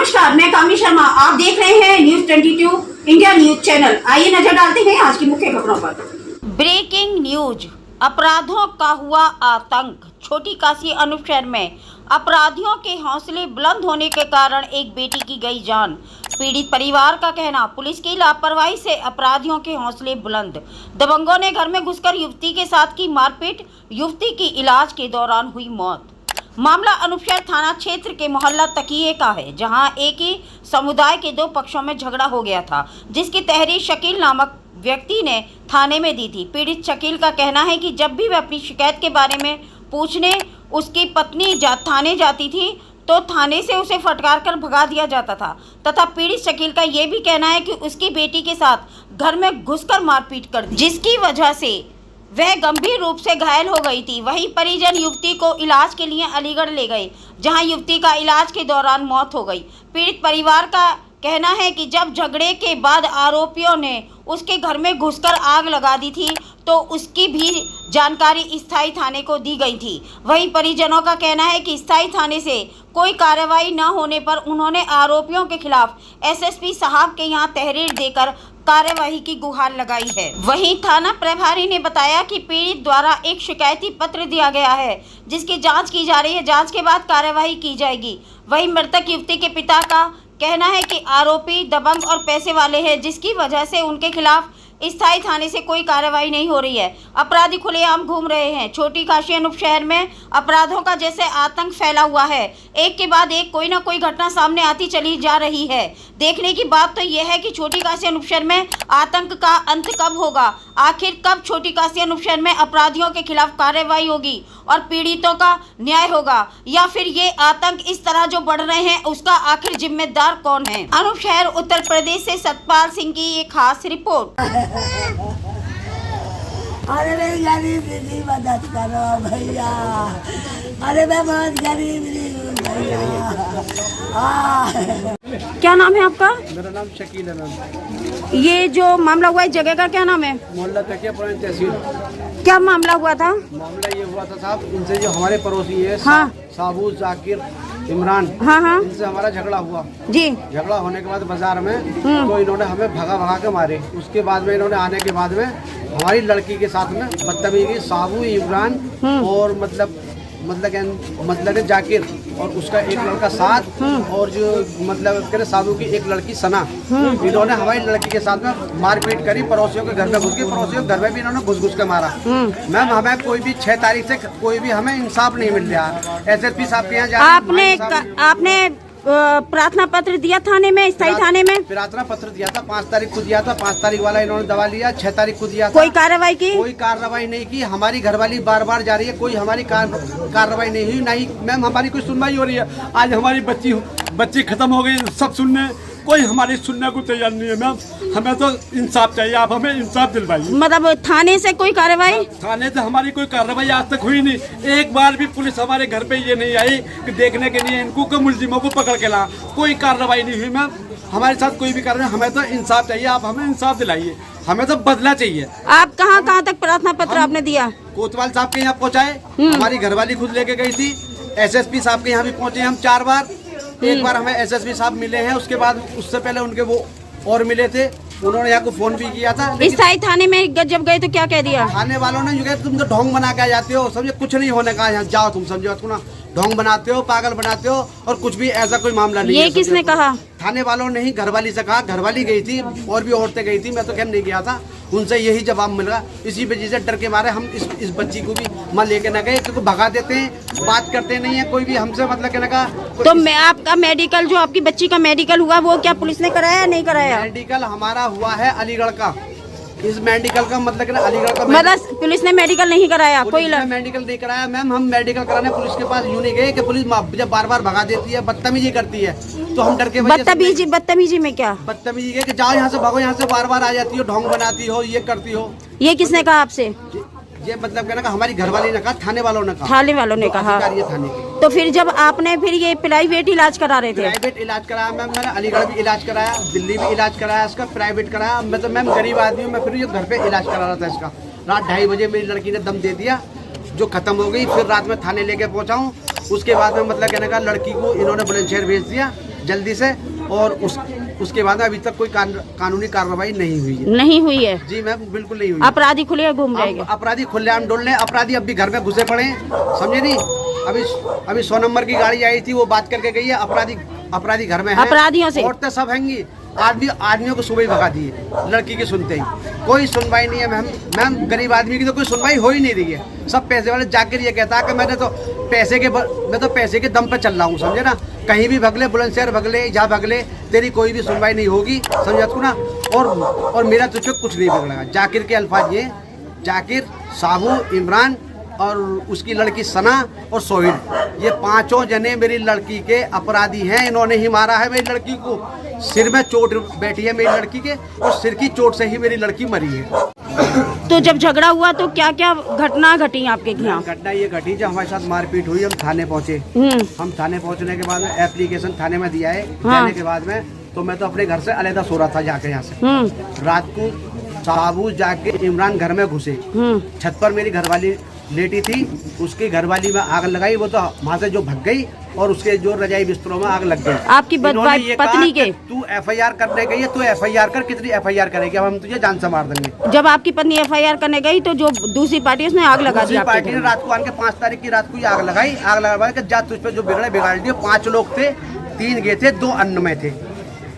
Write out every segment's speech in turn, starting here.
नमस्कार, मैं कामनी शर्मा। आप देख रहे हैं न्यूज 22 इंडिया न्यूज चैनल। आइए नजर डालते हैं आज की मुख्य खबरों पर। Breaking news. अपराधों का हुआ आतंक। छोटी काशी अनूप शहर में अपराधियों के हौसले बुलंद होने के कारण एक बेटी की गई जान। पीड़ित परिवार का कहना, पुलिस की लापरवाही से अपराधियों के हौसले बुलंद। दबंगों ने घर में घुसकर युवती के साथ की मारपीट। युवती की इलाज के दौरान हुई मौत। मामला अनूपशहर थाना क्षेत्र के मोहल्ला तकिए का है, जहां एक ही समुदाय के दो पक्षों में झगड़ा हो गया था, जिसकी तहरीर शकील नामक व्यक्ति ने थाने में दी थी। पीड़ित शकील का कहना है कि जब भी वह अपनी शिकायत के बारे में पूछने उसकी पत्नी थाने जाती थी तो थाने से उसे फटकार कर भगा दिया जाता था तथा पीड़ित शकील का ये भी कहना है कि उसकी बेटी के साथ घर में घुसकर मारपीट कर दी, जिसकी वजह से वह गंभीर रूप से घायल हो गई थी। वहीं परिजन युवती को इलाज के लिए अलीगढ़ ले गए, जहां युवती का इलाज के दौरान मौत हो गई। पीड़ित परिवार का कहना है कि जब झगड़े के बाद आरोपियों ने उसके घर में घुसकर आग लगा दी थी तो उसकी भी जानकारी स्थायी थाने को दी गई थी। वहीं परिजनों का कहना है कि स्थायी थाने से कोई कार्रवाई न होने पर उन्होंने आरोपियों के खिलाफ एसएसपी साहब के यहां तहरीर देकर कार्यवाही की गुहार लगाई है। वहीं थाना प्रभारी ने बताया कि पीड़ित द्वारा एक शिकायती पत्र दिया गया है, जिसकी जांच की जा रही है। जांच के बाद कार्यवाही की जाएगी। वहीं मृतक युवती के पिता का कहना है कि आरोपी दबंग और पैसे वाले हैं, जिसकी वजह से उनके खिलाफ स्थायी थाने से कोई कार्रवाई नहीं हो रही है। अपराधी खुलेआम घूम रहे हैं। छोटी काशी अनूप शहर में अपराधों का जैसे आतंक फैला हुआ है, एक के बाद एक कोई ना कोई घटना सामने आती चली जा रही है। देखने की बात तो यह है कि छोटी काशी अनूप शहर में आतंक का अंत कब होगा, आखिर कब छोटी काशी अनूप शहर में अपराधियों के खिलाफ कार्रवाई होगी और पीड़ितों का न्याय होगा, या फिर ये आतंक इस तरह जो बढ़ रहे हैं उसका आखिर जिम्मेदार कौन है। अनूप शहर उत्तर प्रदेश से सतपाल सिंह की ये खास रिपोर्ट। अरे मैं गरीब दीदी मदद करो भैया, अरे मैं बहुत गरीब भैया। क्या नाम है आपका? मेरा नाम शकील है मैम। ये जो मामला हुआ है जगह का क्या नाम है? मोहल्ला तकिया पुरानी तहसील। क्या मामला हुआ था? मामला ये हुआ था साहब, इनसे जो हमारे पड़ोसी है हाँ। साबू, जाकिर, इमरान, हाँ। इनसे हमारा झगड़ा हुआ जी। झगड़ा होने के बाद बाजार में तो इन्होंने हमें भगा के मारे। उसके बाद में इन्होंने आने के बाद में हमारी लड़की के साथ में बदतमीजी, साबू, इमरान और मतलब जाकिर और उसका एक लड़का साथ और जो मतलब साबू की एक लड़की सना, इन्होंने हमारी लड़की के साथ में मारपीट करी। पड़ोसियों के घर में घुस के, पड़ोसियों के घर में भी इन्होंने घुस के मारा। मैम हमें कोई भी 6 तारीख से कोई भी हमें इंसाफ नहीं मिल रहा। एसएसपी साहब के यहाँ आपने प्रार्थना पत्र दिया थाने में, स्थायी थाने में? प्रार्थना पत्र दिया था, 5 तारीख को दिया था। 5 तारीख वाला इन्होंने दबा लिया। 6 तारीख को दिया था। कोई कार्रवाई की? कोई कार्रवाई नहीं की। हमारी घरवाली बार जा रही है, कोई हमारी कार्रवाई नहीं हुई। नहीं मैम हमारी कोई सुनवाई हो रही है। आज हमारी बच्ची खत्म हो गई, सब सुनने, कोई हमारी सुनने को तैयार नहीं है। मैम हमें तो इंसाफ चाहिए, आप हमें इंसाफ दिलवाइए। मतलब थाने से कोई कार्रवाई? थाने से हमारी कोई कार्रवाई आज तक हुई नहीं। एक बार भी पुलिस हमारे घर पे ये नहीं आई कि देखने के लिए इनको को मुलजिमों को पकड़ के ला। कोई कार्रवाई नहीं हुई मैम, हमारे साथ कोई भी कार्रवाई। हमें तो इंसाफ चाहिए, आप हमें इंसाफ दिलाइए, हमें तो बदला चाहिए। आप कहाँ तक प्रार्थना पत्र आपने दिया? कोतवाल साहब के यहाँ पहुँचाए, हमारी घरवाली खुद लेके गई थी। एसएसपी साहब के यहाँ भी पहुँचे हम 4 बार। एक बार हमें एसएसपी साहब मिले हैं, उसके बाद उससे पहले उनके वो और मिले थे, उन्होंने यहाँ को फोन भी किया था। स्थायी थाने में जब गए तो क्या कह दिया? थाने वालों ने कहा तुम तो ढोंग बना के आ जाते हो, समझे कुछ नहीं होने का, यहाँ जाओ तुम, समझो ना, ढोंग बनाते हो, पागल बनाते हो, और कुछ भी ऐसा कोई मामला नहीं। ये किसने कहा? थाने वालों ने ही घरवाली से कहा। घरवाली गई थी और भी औरतें गई थी, मैं तो खैर नहीं गया था। उनसे यही जवाब मिला। इसी वजह से डर के मारे हम इस बच्ची को भी मां लेके न गए, क्योंकि भगा देते हैं, बात करते नहीं है कोई भी हमसे, मतलब कहने का। तो मैं आपका मेडिकल, जो आपकी बच्ची का मेडिकल हुआ, वो क्या पुलिस ने कराया नहीं कराया? मेडिकल हमारा हुआ है अलीगढ़ का। इस मेडिकल का मतलब अलीगढ़ का, मतलब पुलिस ने मेडिकल नहीं कराया? कोई मेडिकल नहीं कराया मैम। हम मेडिकल कराने पुलिस के पास यूँ नहीं गए कि पुलिस जब बार भगा देती है, बदतमीजी करती है, तो हम डर के बदतमीजी में क्या? बदतमीजी है कि जाओ यहाँ से, भागो यहाँ से, बार आ जाती हो, ढोंग बनाती हो, ये करती हो। ये किसने कहा आपसे? ये मतलब कहना हमारी घरवाली ने कहा, थाने वालों ने कहा। थाने वालों ने कहा? थाने के। तो फिर जब आपने फिर ये प्राइवेट इलाज करा रहे थे? प्राइवेट इलाज कराया मैम, मैंने अलीगढ़ भी इलाज कराया, दिल्ली भी इलाज कराया, इसका प्राइवेट कराया। मैं तो मैम गरीब आदमी हूँ, मैं फिर ये घर पे इलाज करा रहा था इसका। रात 2:30 बजे मेरी लड़की ने दम दे दिया, जो खत्म हो गई। फिर रात में थाने लेके पहुँचा हूँ। उसके बाद में मतलब कहने का लड़की को इन्होंने बुलंदशहर भेज दिया। जल्दी से। और उसके बाद अभी तक कोई कानूनी कार्रवाई नहीं हुई है। नहीं हुई है जी मैम, बिल्कुल नहीं हुई। अपराधी खुले घूम रहे हैं। अपराधी खुलेआम डोल रहे, अपराधी अब भी घर में घुसे पड़े हैं, समझे नहीं। अभी 100 नंबर की गाड़ी आई थी, वो बात करके गई है, अपराधी घर में है। अपराधियों से औरतें सब हैंगी, आदमियों को सुबह ही भगा दिए लड़की की सुनते ही। कोई सुनवाई नहीं है मैम, गरीब आदमी की तो कोई सुनवाई हो ही नहीं रही है। सब पैसे वाले जाकर ये कहता है कि मैं तो पैसे के दम पे चल रहा हूँ, समझे ना। कहीं भी भगले, बुलंदशहर भगले, जहाँ भगले, तेरी कोई भी सुनवाई नहीं होगी, समझा तू ना। और मेरा तुझ पे कुछ नहीं बिगड़ेगा। जाकिर के अल्फाज ये, जाकिर, साबू, इमरान और उसकी लड़की सना और सोहिल, ये पांचों जने मेरी लड़की के अपराधी हैं। इन्होंने ही मारा है मेरी लड़की को। सिर में चोट बैठी है मेरी लड़की के, और सिर की चोट से ही मेरी लड़की मरी है। तो जब झगड़ा हुआ तो क्या क्या घटना घटी आपके यहाँ? घटना ये घटी जब हमारे साथ मारपीट हुई, हम थाने पहुँचे। हम थाने पहुँचने के बाद में एप्लीकेशन थाने में दिया है। जाने के बाद में तो मैं तो अपने घर से अलहदा सो रहा था जाके यहाँ से। रात को साबू जाके इमरान घर में घुसे, छत पर मेरी घरवाली लेटी थी, उसकी घरवाली में आग लगाई। वो तो वहाँ से जो भग गई और उसके जो रजाई बिस्तरों में आग लग गई। आपकी पत्नी के? तू FIR करने गई है, तू FIR कर, कितनी FIR करेगी, अब हम तुझे जान से मार देंगे। जब आपकी पत्नी FIR करने गई तो जो दूसरी पार्टी उसने आग लगा दी। दूसरी पार्टी ने रात को आके 5 तारीख की रात को ही आग लगाई। आग लगा के जा तुझ पे जो बिगाड़ दिए। 5 लोग थे, 3 गए थे, 2 अन्न में थे।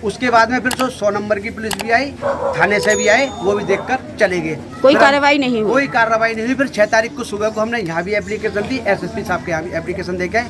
उसके बाद में फिर 100 नंबर की पुलिस भी आई, थाने से भी आए, वो भी देखकर चले गए। कोई कार्रवाई नहीं हुई? कोई कार्रवाई नहीं हुई। फिर 6 तारीख को सुबह को हमने यहाँ भी एप्लीकेशन दी, SSP साहब के यहाँ भी एप्लीकेशन देके आए।